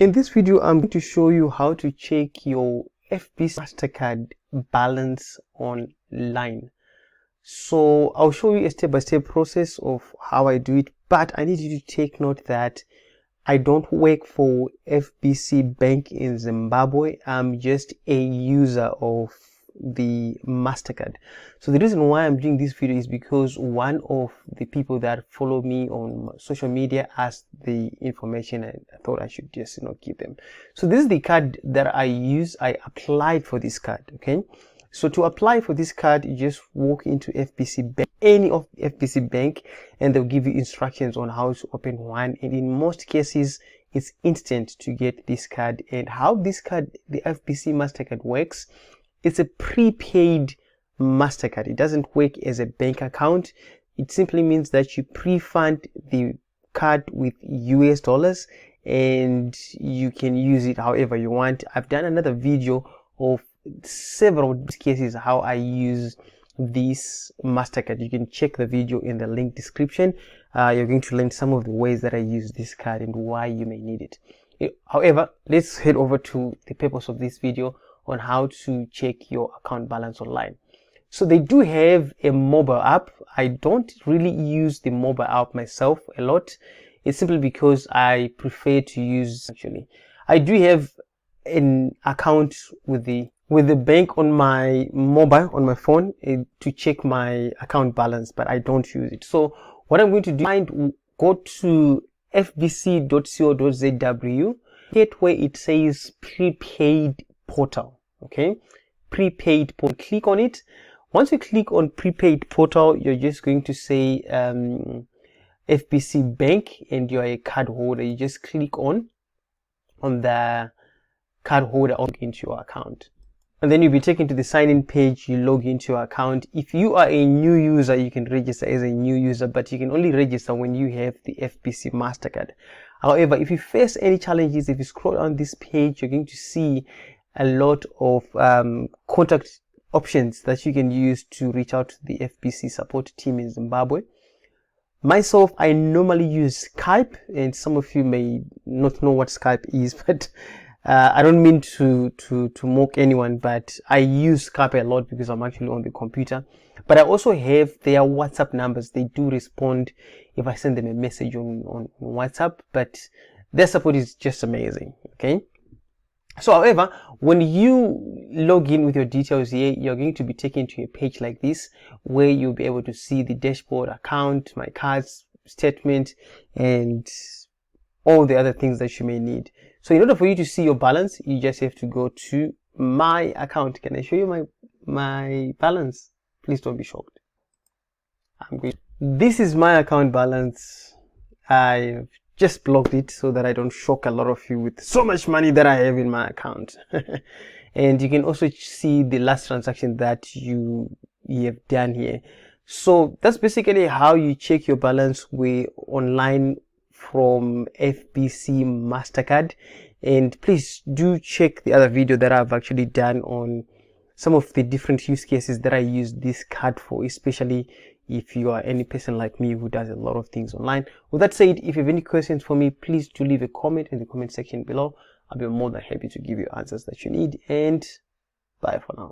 In this video, I'm going to show you how to check your FBC MasterCard balance online. So I'll show you a step-by-step process of how I do it, but I need you to take note that I don't work for FBC Bank in Zimbabwe. I'm just a user of the MasterCard. So the reason why I'm doing this video is because one of the people that follow me on social media asked the information, and I thought I should just give them. So this is the card that I use. I applied for this card. Okay, so to apply for this card, you just walk into FBC Bank, any of FBC Bank, and they'll give you instructions on how to open one. And in most cases, it's instant to get this card. And how this card, the FBC MasterCard, works, it's a prepaid MasterCard. It doesn't work as a bank account. It simply means that you pre-fund the card with US dollars and you can use it however you want. I've done another video of several cases how I use this MasterCard. You can check the video in the link description. You're going to learn some of the ways that I use this card and why you may need it. However, let's head over to the purpose of this video on how to check your account balance online. So they do have a mobile app. I don't really use the mobile app myself a lot. It's simply because I prefer to use, I do have an account with the bank on my mobile, on my phone, to check my account balance, but I don't use it. So what I'm going to do, go to fbc.co.zw, get where it says prepaid portal. Okay, prepaid portal. Click on it. Once you click on prepaid portal, you're just going to say FBC Bank and you're a card holder. You just click on the card holder into your account, and then you'll be taken to the sign-in page. You log into your account. If you are a new user, you can register as a new user, but you can only register when you have the FBC MasterCard. However, if you face any challenges, if you scroll on this page, you're going to see a lot of contact options that you can use to reach out to the FBC support team in Zimbabwe. Myself, I normally use Skype, and some of you may not know what Skype is, but I don't mean to mock anyone, but I use Skype a lot because I'm actually on the computer. But I also have their WhatsApp numbers. They do respond if I send them a message on WhatsApp, but their support is just amazing. Okay. So, however, when you log in with your details here, you're going to be taken to a page like this where you'll be able to see the dashboard, account, my cards, statement, and all the other things that you may need. So in order for you to see your balance, you just have to go to my account. Can I show you my balance? Please don't be shocked. I'm good. This is my account balance. I've just blocked it so that I don't shock a lot of you with so much money that I have in my account. And you can also see the last transaction that you have done here. So that's basically how you check your balance online from FBC MasterCard. And please do check the other video that I've actually done on some of the different use cases that I use this card for, especially if you are any person like me who does a lot of things online. With that said, if you have any questions for me, please do leave a comment in the comment section below. I'll be more than happy to give you answers that you need, and bye for now.